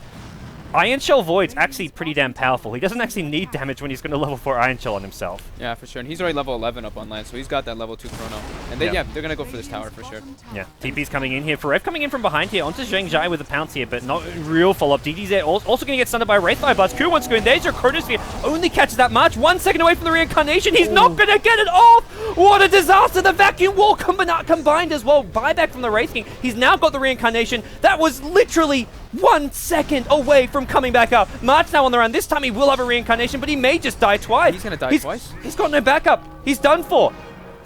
Iron Shell Void's actually pretty damn powerful. He doesn't actually need damage when he's going to level 4 Iron Shell on himself. Yeah, for sure. And he's already level 11 up on land, so he's got that level 2 chrono. And they're going to go for this tower for sure. Yeah, TP's coming in here. Forev coming in from behind here onto Zheng Zhai with a pounce here, but not real follow-up. DDZ also going to get stunned by Wraith Fire Blast. Ku wants to go in. There's your Chronosphere. Only catches that March. 1 second away from the reincarnation. He's not going to get it off. What a disaster. The vacuum wall combined as well. Buyback from the Wraith King. He's now got the reincarnation. That was literally 1 second away from coming back up. March now on the run. This time he will have a reincarnation, but he may just die twice. He's going to die twice? He's got no backup. He's done for.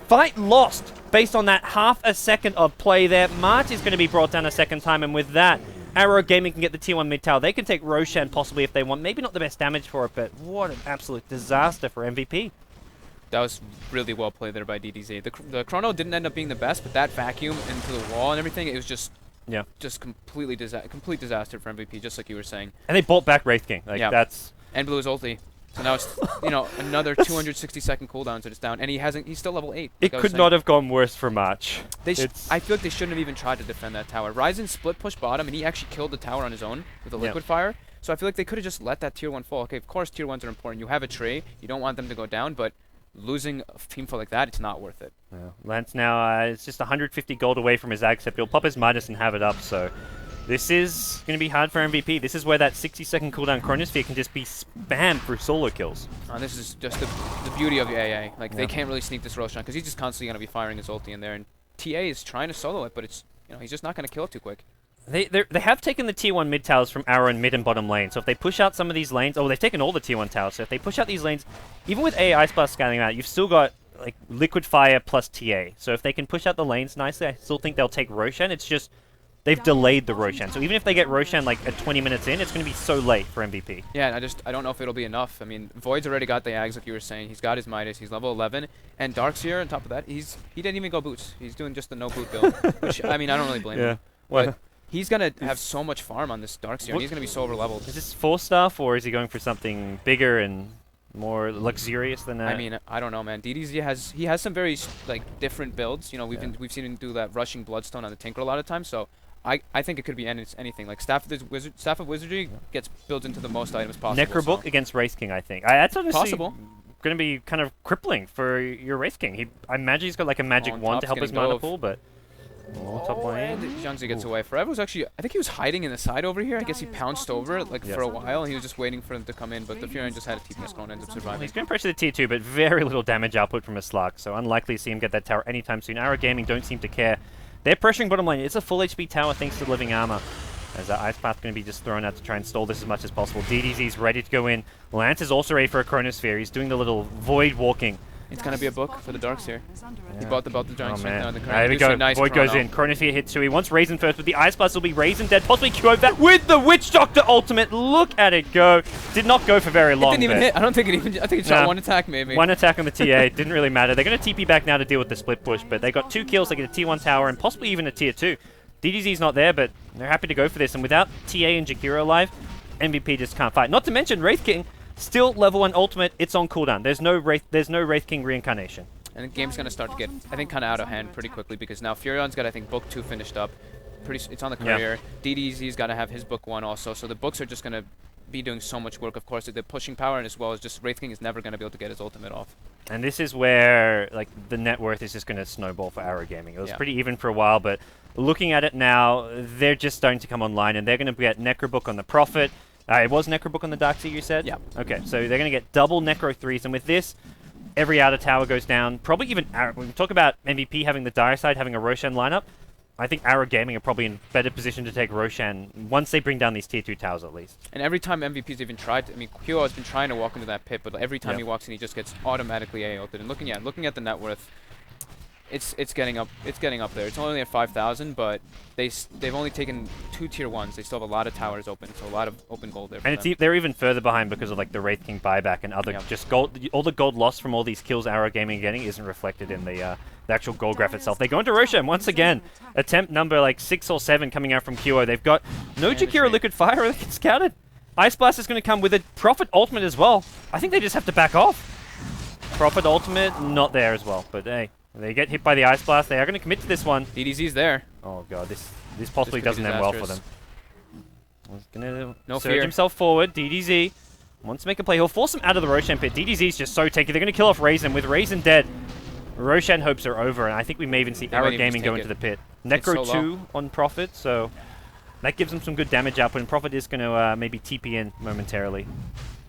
Fight lost based on that half a second of play there. March is going to be brought down a second time, and with that, Arrow Gaming can get the Tier 1 mid tower. They can take Roshan possibly if they want. Maybe not the best damage for it, but what an absolute disaster for MVP. That was really well played there by DDZ. The chrono didn't end up being the best, but that vacuum into the wall and everything, it was just complete disaster for MVP, just like you were saying. And they bought back Wraith King. Like that's and blew his ulti. So now it's another 260-second cooldown to just down, and he's still level 8. It could not have gone worse for March. I feel like they shouldn't have even tried to defend that tower. Ryzen split push bottom, and he actually killed the tower on his own with a liquid fire. So I feel like they could have just let that Tier 1 fall. Okay, of course Tier 1s are important. You have a tray, you don't want them to go down, but losing a team fight like that, it's not worth it. Yeah. Lance now is just 150 gold away from his Ag Scepter. He'll pop his Midas and have it up, so This is going to be hard for MVP. This is where that 60-second cooldown Chronosphere can just be spammed for solo kills. This is just the beauty of the AA. Like, they can't really sneak this Roshan because he's just constantly going to be firing his ulti in there. And TA is trying to solo it, but it's, he's just not going to kill it too quick. They have taken the tier 1 mid towers from Arrow in mid and bottom lane. So if they push out some of these lanes, they've taken all the tier 1 towers. So if they push out these lanes, even with AA Ice Blast scaling out, you've still got like Liquid Fire plus TA. So if they can push out the lanes nicely, I still think they'll take Roshan. It's just they've delayed the Roshan. So even if they get Roshan like at 20 minutes in, it's going to be so late for MVP. Yeah, and I don't know if it'll be enough. I mean, Void's already got the Ags, like you were saying. He's got his Midas. He's level 11. And Darkseer, on top of that, he didn't even go boots. He's doing just the no boot build. Which, I mean, I don't really blame him. But he's going to have so much farm on this Darkseer, and he's going to be so over-leveled. Is this 4 stuff, or is he going for something bigger and more luxurious than that? I mean, I don't know, man. DDZ has some very different builds. We've seen him do that rushing Bloodstone on the Tinker a lot of times. So I think it could be anything. Like Staff of Wizardry gets built into the most items possible. Necrobook against Wraith King, I think. That's honestly possible. Going to be kind of crippling for your Wraith King. I imagine he's got like a magic wand to help his mana pool, but top lane. And Jiangzi gets away. Forever was actually, I think he was hiding in the side over here. I guess he pounced over it for a while, and he was just waiting for them to come in. But the Furion just had a TP and Scone, ended up surviving. He's going to pressure the tier 2, but very little damage output from a Slug, so unlikely to see him get that tower anytime soon. Arrow Gaming don't seem to care. They're pressuring bottom lane. It's a full HP tower thanks to Living Armor. As that Ice Path going to be just thrown out to try and stall this as much as possible. DDZ's ready to go in. Lance is also ready for a Chronosphere. He's doing the little void walking. It's going to be a book for the Darkseer. He bought the giant swing down the current. There we go. Nice Void goes in. Chronosphere hits 2. He wants Raisin first, but the Ice Blast will be Raisin dead. Possibly Q over that with the Witch Doctor ultimate. Look at it go. Did not go for very long. It didn't even hit. I don't think it even. I think it shot one attack maybe. One attack on the TA. Didn't really matter. They're going to TP back now to deal with the split push, but they got 2 kills. They get a tier 1 tower and possibly even a tier 2. DDZ's not there, but they're happy to go for this. And without TA and Jakiro alive, MVP just can't fight. Not to mention Wraith King, still level 1 ultimate. It's on cooldown. There's no Wraith King reincarnation. And the game's going to start to get, I think, kind of out of hand pretty quickly because now Furion's got, I think, Book 2 finished up. It's on the career. DDZ's got to have his Book 1 also. So the Books are just going to be doing so much work. Of course, they're pushing power, and as well as just Wraith King is never going to be able to get his ultimate off. And this is where the net worth is just going to snowball for Arrow Gaming. It was pretty even for a while, but looking at it now, they're just starting to come online, and they're going to get Necrobook on the Prophet. It was Necrobook on the Darkseer, you said? Yeah. Okay, so they're going to get double Necro 3s, and with this, every outer tower goes down. Probably even Arrow. When we talk about MVP having the dire side, having a Roshan lineup, I think Arrow Gaming are probably in better position to take Roshan once they bring down these tier 2 towers at least. And every time MVP's even tried, I mean, QO has been trying to walk into that pit, but every time he walks in, he just gets automatically AO'd. And looking at the net worth, it's getting up there. It's only at 5,000, but they've only taken 2 tier 1s. They still have a lot of towers open, so a lot of open gold there. And they're even further behind because of the Wraith King buyback and other just gold. All the gold lost from all these kills Arrow Gaming are getting isn't reflected in the actual gold graph itself. They go into Roshan once again. Attempt number 6 or 7 coming out from QO. They've got no Jakiro Liquid Fire. They get scouted. Ice Blast is going to come with a Prophet ultimate as well. I think they just have to back off. Prophet ultimate not there as well, but hey. They get hit by the Ice Blast. They are going to commit to this one. DDZ's there. Oh god, this possibly doesn't end well for them. He's going to surge fear. himself forward. DDZ wants to make a play. He'll force him out of the Roshan pit. DDZ's just so tanky. They're going to kill off Raisin. With Raisin dead, Roshan hopes are over, and I think we may even see Arrow Gaming go into the pit. Necro so 2 on Prophet, so that gives them some good damage output, and Prophet is going to maybe TP in momentarily.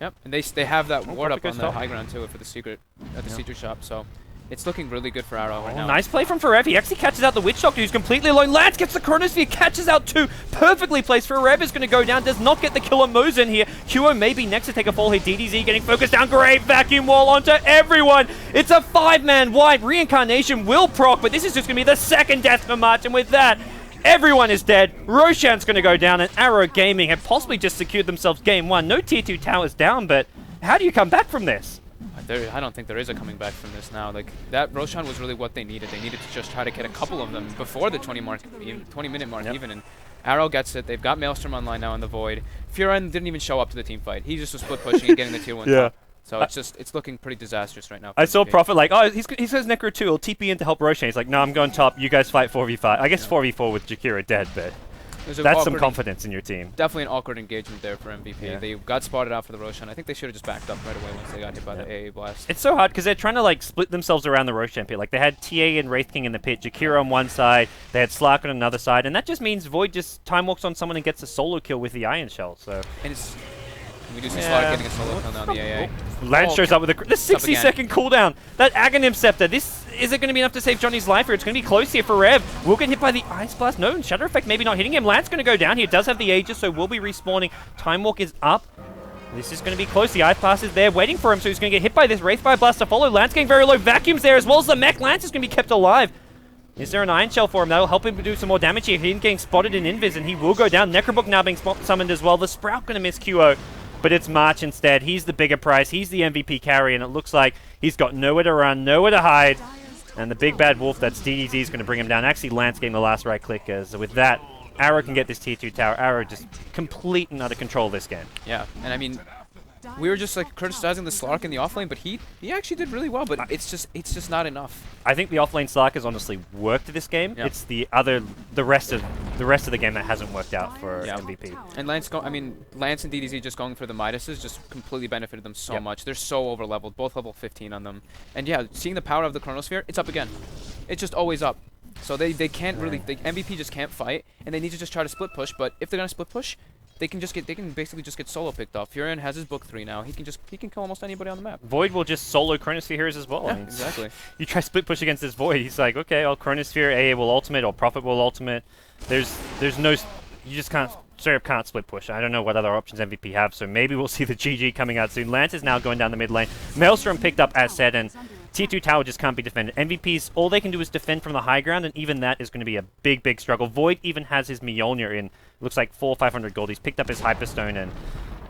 Yep, and they have that ward up Prophet on the goes high ground too for the secret at the secret shop, so it's looking really good for Arrow right now. Nice play from Forever. He actually catches out the Witch Doctor, who's completely alone. Lance gets the Chronosphere, catches out 2. Perfectly placed. Forever's going to go down. Does not get the kill on Mozen here. QO may be next to take a fall here. DDZ getting focused down. Great vacuum wall onto everyone. It's a 5-man wipe. Reincarnation will proc, but this is just going to be the second death for March. And with that, everyone is dead. Roshan's going to go down, and Arrow Gaming have possibly just secured themselves game 1. No tier 2 towers down, but how do you come back from this? I don't think there is a coming back from this now. That Roshan was really what they needed. They needed to just try to get a couple of them before the 20-minute mark even. And Arrow gets it. They've got Maelstrom online now in the Void. Furion didn't even show up to the team fight. He just was split pushing and getting the tier 1 top. So it's looking pretty disastrous right now. I saw Prophet he says Necro 2 will TP in to help Roshan. He's like, no, I'm going top. You guys fight 4v5. I guess 4v4 with Jakiro dead, but There's an That's some awkward- confidence in your team. Definitely an awkward engagement there for MVP. Yeah. They got spotted out for the Roshan. I think they should have just backed up right away once they got hit by the AA blast. It's so hard because they're trying to like split themselves around the Roshan pit. Like they had TA and Wraith King in the pit, Jakira on one side, they had Slark on another side, and that just means Void just time walks on someone and gets a solo kill with the Iron Shell. So And it's we do see Yeah. Slark getting a solo kill now on the AA. Lance shows up with the 60-second cooldown. That Aghanim Scepter. Is it going to be enough to save Johnny's life here? It's going to be close here for Rev. Will get hit by the Ice Blast. No, Shadow Effect maybe not hitting him. Lance going to go down here. Does have the Aegis, so will be respawning. Time Walk is up. This is going to be close. The Ice Blast is there waiting for him, so he's going to get hit by this Wraithfire Blast to follow. Lance getting very low. Vacuums there as well as the mech. Lance is going to be kept alive. Is there an Iron Shell for him? That'll help him to do some more damage here. He's getting spotted in Invis, and he will go down. Necrobook now being summoned as well. The Sprout going to miss QO. But it's March instead. He's the bigger prize. He's the MVP carry, and it looks like he's got nowhere to run, nowhere to hide. And the big bad wolf, that's DDZ, is going to bring him down. Actually, Lance getting the last right click, as with that, Arrow can get this tier 2 tower. Arrow just complete and utter control of this game. Yeah, and I mean, we were just like criticizing the Slark in the offlane, but he actually did really well. But it's just not enough. I think the offlane Slark has honestly worked this game. Yep. It's the rest of the game that hasn't worked out for MVP. And Lance and DDZ just going for the Midases just completely benefited them so much. They're so over leveled, both level 15 on them. And yeah, seeing the power of the Chronosphere, it's up again. It's just always up. So they can't really, MVP just can't fight, and they need to just try to split push. But if they're gonna split push, they can basically just get solo picked off. Furion has his book 3 now. He can kill almost anybody on the map. Void will just solo Chronosphere Heroes as well. Yeah, I mean, exactly. You try split push against this Void, he's like, okay, I'll Chronosphere, AA will ultimate, or Prophet will ultimate. There's no, you just can't, straight up can't split push. I don't know what other options MVP have, so maybe we'll see the GG coming out soon. Lance is now going down the mid lane. Maelstrom picked up as said, and Tier 2 tower just can't be defended. MVPs, all they can do is defend from the high ground, and even that is going to be a big, big struggle. Void even has his Mjolnir in. Looks like 400 or 500 gold. He's picked up his Hyperstone, and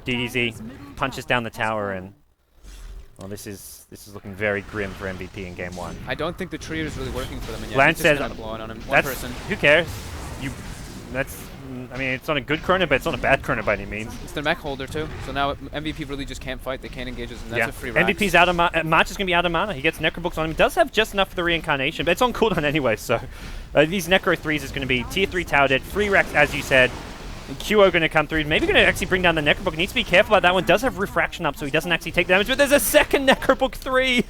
DDZ punches down the tower, and well, this is looking very grim for MVP in game 1. I don't think the trio is really working for them. And Lance says, blowing on him. One person. who cares? I mean, it's not a good Chrono, but it's not a bad Chrono by any means. It's their mech holder too. So now MVP really just can't fight. They can't engage us, and that's a free rack. MVP's out of mana. March is going to be out of mana. He gets Necrobooks on him. He does have just enough for the reincarnation, but it's on cooldown anyway, so these Necro 3s is going to be Tier 3 tower dead, free racks as you said. And QO going to come through. Maybe going to actually bring down the Necrobook. He needs to be careful about that one. Does have refraction up, so he doesn't actually take damage. But there's a second Necrobook 3.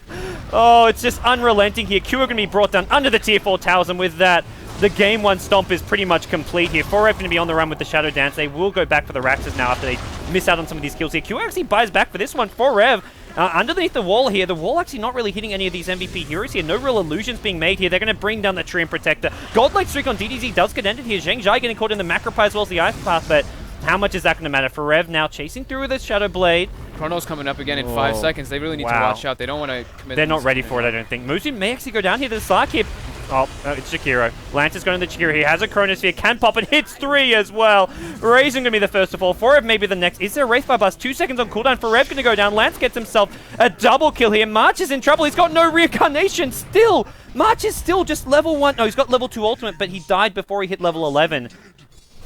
Oh, it's just unrelenting here. QO going to be brought down under the Tier 4 towers, and with that, the game 1 stomp is pretty much complete here. 4Rev going to be on the run with the Shadow Dance. They will go back for the Raxes now after they miss out on some of these kills here. QO actually buys back for this one. 4Rev underneath the wall here. The wall actually not really hitting any of these MVP heroes here. No real illusions being made here. They're going to bring down the Treant Protector. Godlike streak on DDZ does get ended here. Zheng Zhai getting caught in the Macropie as well as the Ice Path, but how much is that going to matter? 4Rev now chasing through with his Shadow Blade. Chrono's coming up again in 5 seconds. They really need to watch out. They don't want to commit. They're not ready for it, I don't think. Muzu may actually go down here to the Slark here. Oh, it's Jakiro. Lance is going to the Jakiro. He has a Chronosphere, can pop and hits 3 as well. Raisin going to be the first of all. 4Rev maybe the next. Is there a Wraithfire Blast? 2 seconds on cooldown. 4Rev going to go down. Lance gets himself a double kill here. March is in trouble. He's got no reincarnation still. March is still just level 1. No, he's got level 2 ultimate, but he died before he hit level 11.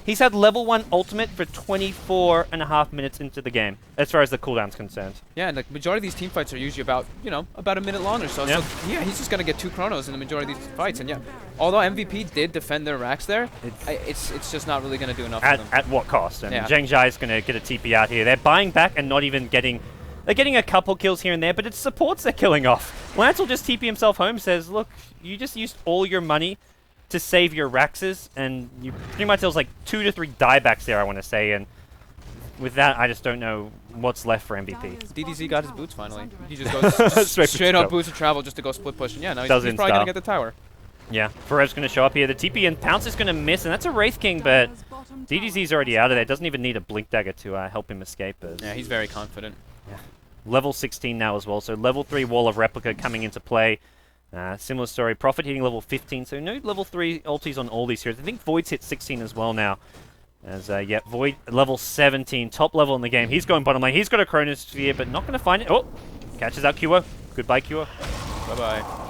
He's had level 1 ultimate for 24.5 minutes into the game, as far as the cooldown's concerned. Yeah, and the majority of these team fights are usually about a minute long or so. Yeah. So yeah, he's just gonna get 2 Chronos in the majority of these fights. And yeah, although MVP did defend their racks there, it's just not really gonna do enough for them. At what cost? And Yeah. Zheng Zhai is going to get a TP out here. They're buying back and not even getting... They're getting a couple kills here and there, but it's supports they're killing off. Lance will just TP himself home, says, look, you just used all your money to save your Raxes, and you pretty much, there was like 2 to 3 diebacks there, I want to say, and with that, I just don't know what's left for MVP. DDZ got his boots finally. He just goes straight up boots of travel just to go split push, and yeah, now he's probably going to get the tower. Yeah, Perev's going to show up here. The TP and Pounce is going to miss, and that's a Wraith King, but DDZ's already out of there. Doesn't even need a Blink Dagger to help him escape. Yeah, he's very confident. Yeah. Level 16 now as well, so level 3 Wall of Replica coming into play. Similar story, Prophet hitting level 15, so no level 3 ultis on all these heroes. I think Void's hit 16 as well now. As, yeah, Void, level 17, top level in the game. He's going bottom lane. He's got a Chronosphere, but not going to find it. Oh, catches out QO. Goodbye, QO. Bye-bye.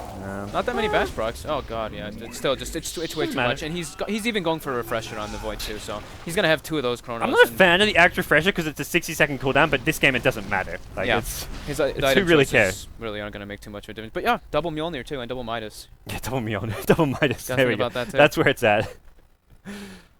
Not that many bash procs. Oh god, yeah. It's still just it's way too much, and he's even going for a refresher on the Void too. So he's gonna have 2 of those Chronos. I'm not a fan of the Act Refresher because it's a 60-second cooldown, but this game it doesn't matter. Like, yeah, it's who really cares? Really aren't gonna make too much of a difference. But yeah, double Mjolnir too, and double Midas. Yeah, double Midas. Double Midas. Gotta There think we go. about that too. That's where it's at.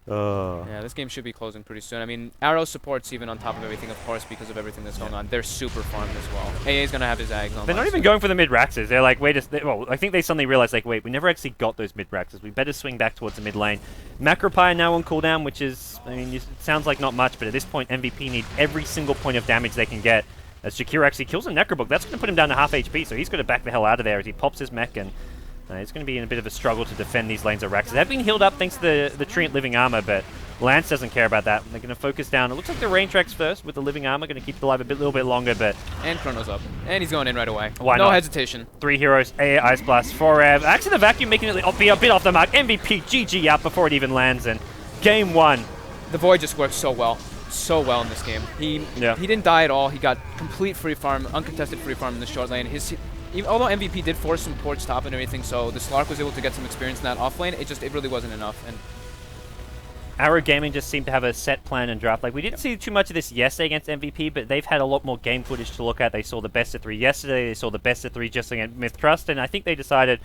Yeah, this game should be closing pretty soon. I mean, Arrow supports even on top of everything, of course, because of everything that's going on. They're super farmed as well. AA's going to have his Ags on. They're not even going for the mid-Raxes. They're like, well, I think they suddenly realized, like, wait, we never actually got those mid-Raxes. We better swing back towards the mid lane. Macropie now on cooldown, which is, I mean, it sounds like not much, but at this point, MVP need every single point of damage they can get. As Shakira actually kills a Necrobook, that's going to put him down to half HP, so he's going to back the hell out of there as he pops his mech, and it's going to be in a bit of a struggle to defend these lanes of Raxes. They've been healed up thanks to the Treant Living Armor, but Lance doesn't care about that. They're going to focus down. It looks like the Rain Tracks first with the Living Armor, going to keep it alive a little bit longer, but... And Chrono's up. And he's going in right away. Why no not? hesitation. 3 heroes, AA Ice Blast, 4 Rev. Actually, the Vacuum making it be a bit off the mark. MVP GG out before it even lands, and game 1. The Void just worked so well. So well in this game. He didn't die at all. He got complete free farm, uncontested free farm in the short lane. Although MVP did force some port stop and everything, so the Slark was able to get some experience in that off lane, it really wasn't enough. And Arrow Gaming just seemed to have a set plan and draft. Like, we didn't see too much of this yesterday against MVP, but they've had a lot more game footage to look at. They saw the best of 3 yesterday. They saw the best of 3 just against Myth Trust, and I think they decided,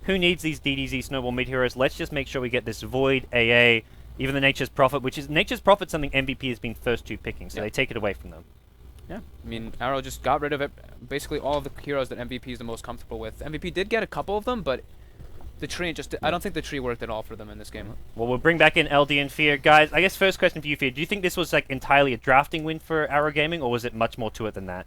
who needs these DDZ Snowball mid heroes? Let's just make sure we get this Void, AA, even the Nature's Prophet, which is Nature's Prophet, something MVP has been first to picking, so they take it away from them. yeah, I mean, Arrow just got rid of it. Basically all of the heroes that MVP is the most comfortable with. MVP did get a couple of them, but the tree I don't think the tree worked at all for them in this game. Well, we'll bring back in LD and Fear. Guys, I guess first question for you, Fear. Do you think this was like entirely a drafting win for Arrow Gaming, or was it much more to it than that?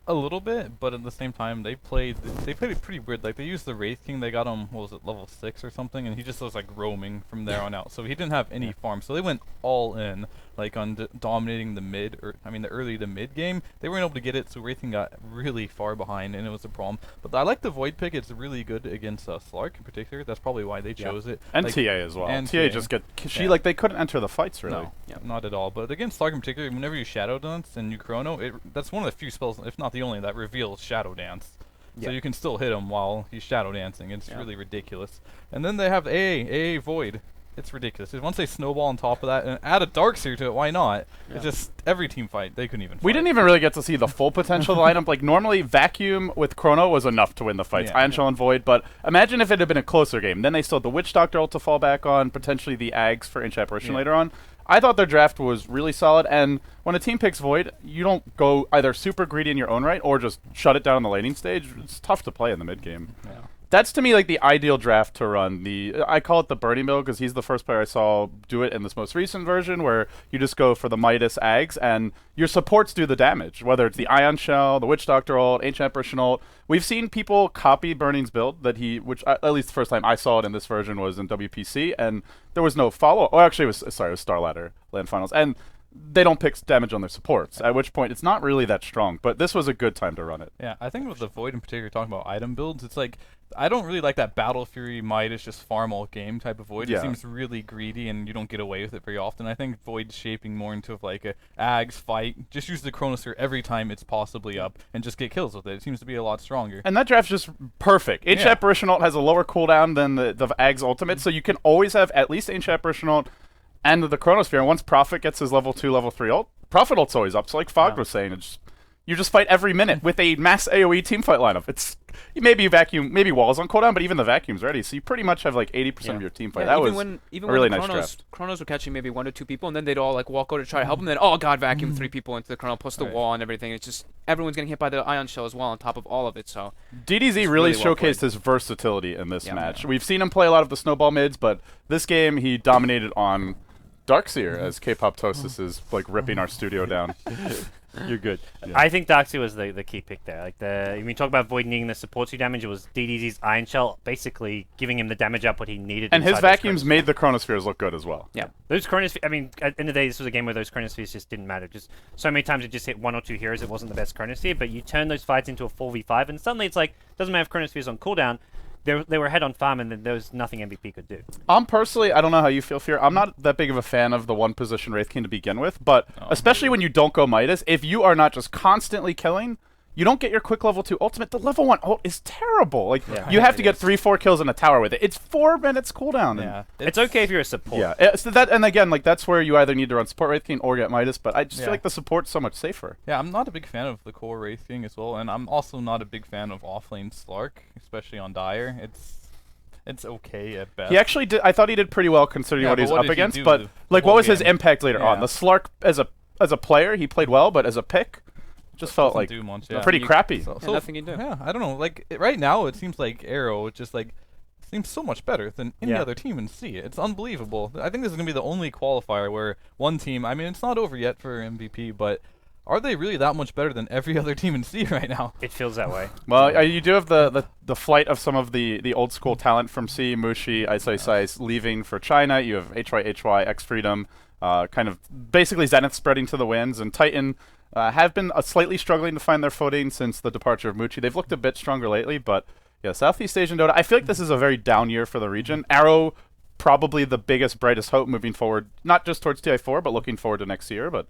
A little bit, but at the same time, they played it pretty weird. Like, they used the Wraith King, they got him, what was it, level 6 or something, and he just was like roaming from there on out. So he didn't have any farm. So they went all in, like on dominating the the early to mid game. They weren't able to get it, so Wraith King got really far behind, and it was a problem. But I like the Void pick. It's really good against Slark in particular. That's probably why they chose it. And like, TA as well. and TA TA. just like they couldn't enter the fights really. No, not at all. But against Slark in particular, whenever you Shadow Dance and you Chrono, that's one of the few spells, if not the only, that reveals Shadow Dance. So you can still hit him while he's Shadow Dancing. It's really ridiculous. And then they have AA Void. It's ridiculous. Once they snowball on top of that and add a Darkseer to it, why not? It's just every team fight, they couldn't even fight. We didn't even really get to see the full potential of the lineup. Like, normally Vacuum with Chrono was enough to win the fights. Iron Shell and Void, but imagine if it had been a closer game. Then they still had the Witch Doctor ult to fall back on, potentially the Ags for Inch Apparition later on. I thought their draft was really solid, and when a team picks Void, you don't go either super greedy in your own right or just shut it down on the laning stage. It's tough to play in the mid game. Yeah. That's, to me, like the ideal draft to run. I call it the Birdie Mill because he's the first player I saw do it in this most recent version, where you just go for the Midas Ags, and your supports do the damage, whether it's the Ion Shell, the Witch Doctor ult, Ancient Apparition ult. We've seen people copy Burning's build, which at least the first time I saw it in this version was in WPC, and there was no follow. Oh, actually, it was Starladder Land Finals, and they don't pick damage on their supports, at which point it's not really that strong, but this was a good time to run it. Yeah, I think with the Void in particular, talking about item builds, it's like, I don't really like that Battle Fury Midas just farm all game type of Void. It seems really greedy and you don't get away with it very often. I think Void's shaping more into like a Ags fight. Just use the Chronosphere every time it's possibly up and just get kills with it. It seems to be a lot stronger. And that draft's just perfect. Ancient Apparition ult has a lower cooldown than the Ags ultimate, so you can always have at least Ancient Apparition ult and the Chronosphere. And once Prophet gets his level 2, level 3 ult, Prophet ult's always up. So like Fogg was saying, you just fight every minute with a mass AoE teamfight lineup. It's maybe Wall's on cooldown, but even the Vacuum's ready. So you pretty much have like 80% of your team fight. That was a really nice draft. Chronos were catching maybe 1 or 2 people, and then they'd all like walk over to try to help them. Then, oh god, Vacuum 3 people into the Chrono, plus the wall and everything. It's just everyone's getting hit by the Ion Shell as well on top of all of it. So DDZ really showcased his versatility in this match. We've seen him play a lot of the snowball mids, but this game he dominated on Darkseer, as K-Pop Toastus is like ripping our studio down. You're good. Yeah. I think Darkseer was the key pick there. Like when you talk about Void needing the support 2 damage, it was DDZ's Iron Shell basically giving him the damage output he needed. And his Vacuums made the Chronospheres look good as well. Yeah. Those Chronospheres, I mean, at the end of the day, this was a game where those Chronospheres just didn't matter. Just so many times it just hit 1 or 2 heroes, it wasn't the best Chronosphere, but you turn those fights into a 4v5, and suddenly it's like, doesn't matter if Chronosphere's on cooldown, they were ahead on farm, and then there was nothing MVP could do. Personally, I don't know how you feel, Fear. I'm not that big of a fan of the one-position Wraith King to begin with, but especially when you don't go Midas, if you are not just constantly killing, you don't get your quick level 2 ultimate. The level 1 ult is terrible. Like, you have to get 3-4 kills in a tower with it. It's 4 minutes cooldown. Yeah. It's okay if you're a support. Yeah. So and again, like, that's where you either need to run support Wraith King or get Midas, but I just feel like the support's so much safer. Yeah, I'm not a big fan of the core Wraith King as well, and I'm also not a big fan of offlane Slark, especially on Dire. It's okay at best. He actually did. I thought he did pretty well considering Yeah, what he but was what up did he against. do But the like, whole what was his game? impact later on? Yeah. The Slark as a player, he played well, but as a pick, just felt Doesn't like do much, yeah. pretty crappy. So, Yeah, nothing you do. Yeah, I don't know. Like right now, it seems like Arrow just like seems so much better than any Yeah. other team in C. It's unbelievable. I think this is gonna be the only qualifier where one team. I mean, it's not over yet for MVP, but are they really that much better than every other team in C right now? It feels that way. Well, you do have the flight of some of the old school talent from C, Mushi, Ice leaving for China. You have HY, X Freedom, kind of basically Zenith spreading to the winds, and Titan have been slightly struggling to find their footing since the departure of Muchi. They've looked a bit stronger lately, but yeah, Southeast Asian Dota, I feel like this is a very down year for the region. Arrow, probably the biggest, brightest hope moving forward, not just towards TI4, but looking forward to next year. But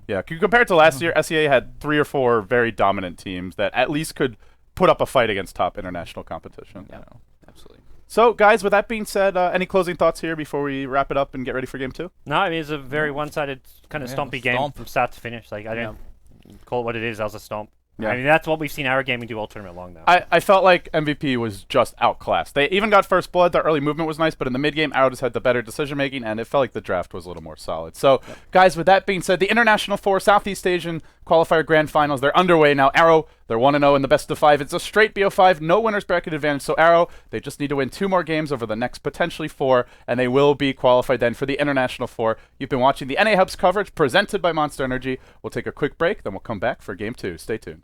yeah, compared to last year, SEA had 3 or 4 very dominant teams that at least could put up a fight against top international competition. Yeah, absolutely. So, guys, with that being said, any closing thoughts here before we wrap it up and get ready for Game 2? No, I mean, it's a very one-sided kind of Yeah, stompy game stomp. from start to finish. Like, I don't call it what it is. That was a stomp. Yeah. I mean, that's what we've seen our gaming do all tournament long now. I felt like MVP was just outclassed. They even got first blood. Their early movement was nice, but in the mid game, Arrow just had the better decision making, and it felt like the draft was a little more solid. So, guys, with that being said, the International 4 Southeast Asian Qualifier Grand Finals, they're underway now. Arrow, they're 1-0 in the best of 5. It's a straight BO5, no winner's bracket advantage. So Arrow, they just need to win 2 more games over the next potentially 4, and they will be qualified then for the International 4. You've been watching the NA Hubs coverage presented by Monster Energy. We'll take a quick break, then we'll come back for Game 2. Stay tuned.